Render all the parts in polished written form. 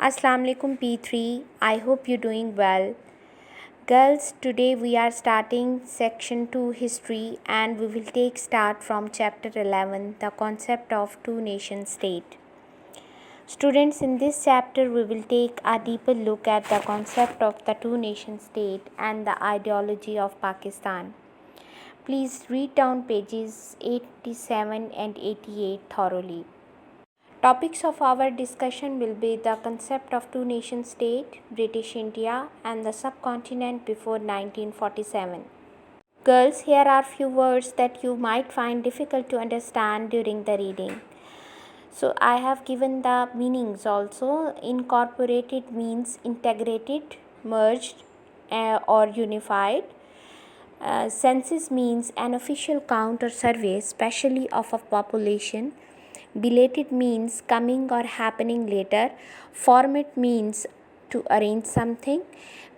Assalamu alaikum P3. I hope you're doing well. Girls, today we are starting section 2 history and we will take start from chapter 11, the concept of two nation state. Students, in this chapter we will take a deeper look at the concept of the two nation state and the ideology of Pakistan. Please read down pages 87 and 88 thoroughly. Topics of our discussion will be the concept of two nation state, British India and the subcontinent before 1947. Girls, here are few words that you might find difficult to understand during the reading. So I have given the meanings also. Incorporated means integrated, merged or unified. Census means an official count or survey, especially of a population. Belated means coming or happening later. Format means to arrange something.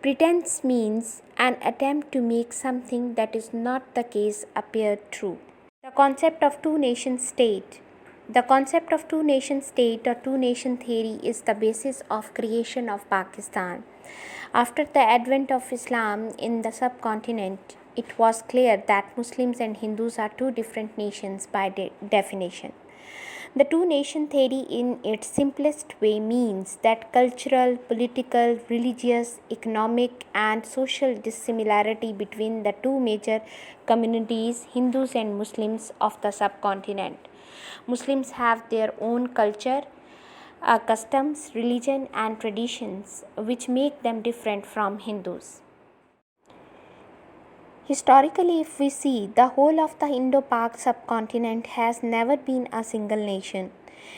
Pretense means an attempt to make something that is not the case appear true. The concept of two nation state. The concept of two nation state or two nation theory is the basis of creation of Pakistan. After the advent of Islam in the subcontinent, it was clear that Muslims and Hindus are two different nations by definition. The two nation theory in its simplest way means that cultural, political, religious, economic and social dissimilarity between the two major communities, Hindus and Muslims of the subcontinent. Muslims have their own culture, customs, religion and traditions which make them different from Hindus. Historically, if we see, the whole of the Indo-Pak subcontinent has never been a single nation.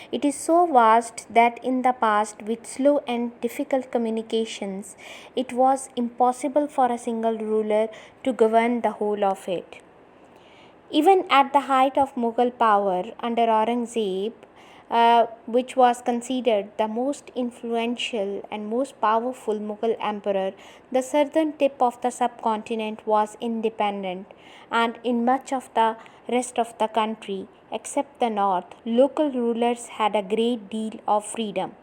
It is so vast that in the past, with slow and difficult communications, it was impossible for a single ruler to govern the whole of it. Even at the height of Mughal power under Aurangzeb, which was considered the most influential and most powerful Mughal emperor, the southern tip of the subcontinent was independent, and in much of the rest of the country, except the north, local rulers had a great deal of freedom.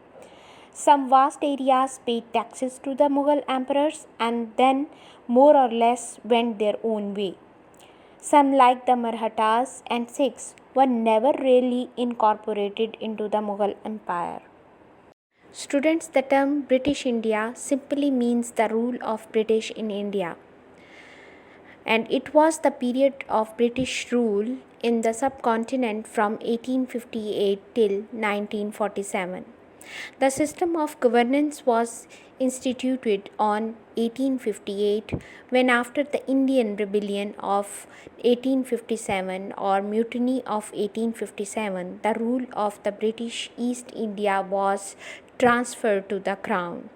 Some vast areas paid taxes to the Mughal emperors and then more or less went their own way. Some, like the Marathas and Sikhs, were never really incorporated into the Mughal Empire. Students, the term British India simply means the rule of British in India, and it was the period of British rule in the subcontinent from 1858 till 1947. The system of governance was instituted on 1858 when, after the Indian Rebellion of 1857 or Mutiny of 1857, the rule of the British East India was transferred to the Crown.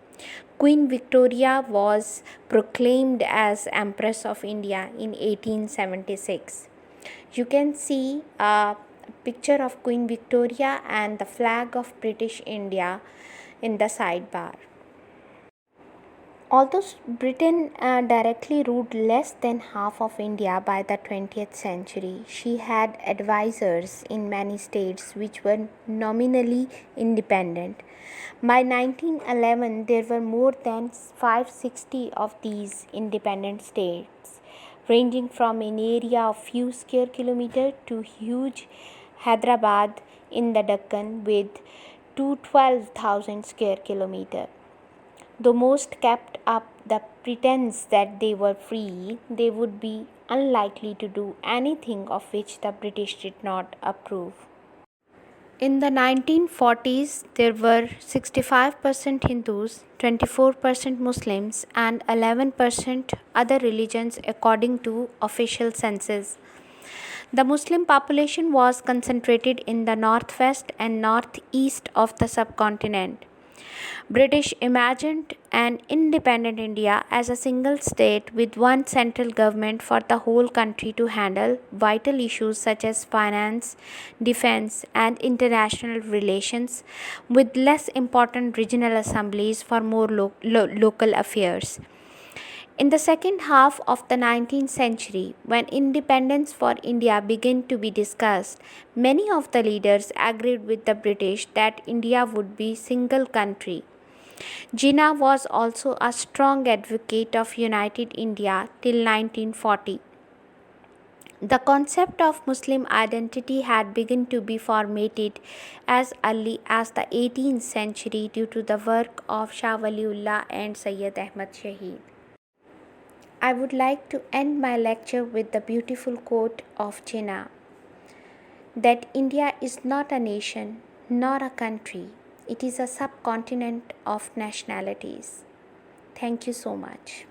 Queen Victoria was proclaimed as Empress of India in 1876. You can see a picture of Queen Victoria and the flag of British India in the sidebar. Although Britain directly ruled less than half of India by the 20th century, she had advisors in many states which were nominally independent. By 1911, there were more than 560 of these independent states, ranging from an area of few square kilometers to huge Hyderabad in the Deccan with 12,000 square kilometers. Though most kept up the pretense that they were free, they would be unlikely to do anything of which the British did not approve. In the 1940s, there were 65% Hindus, 24% Muslims, and 11% other religions according to official census. The Muslim population was concentrated in the northwest and northeast of the subcontinent. British imagined an independent India as a single state with one central government for the whole country to handle vital issues such as finance, defense, and international relations, with less important regional assemblies for more local affairs. In the second half of the 19th century, when independence for India began to be discussed, many of the leaders agreed with the British that India would be a single country. Jinnah was also a strong advocate of united India till 1940. The concept of Muslim identity had begun to be formated as early as the 18th century due to the work of Shah Waliullah and Sayyid Ahmad Shahid. I would like to end my lecture with the beautiful quote of Jinnah that India is not a nation nor a country, it is a subcontinent of nationalities. Thank you so much.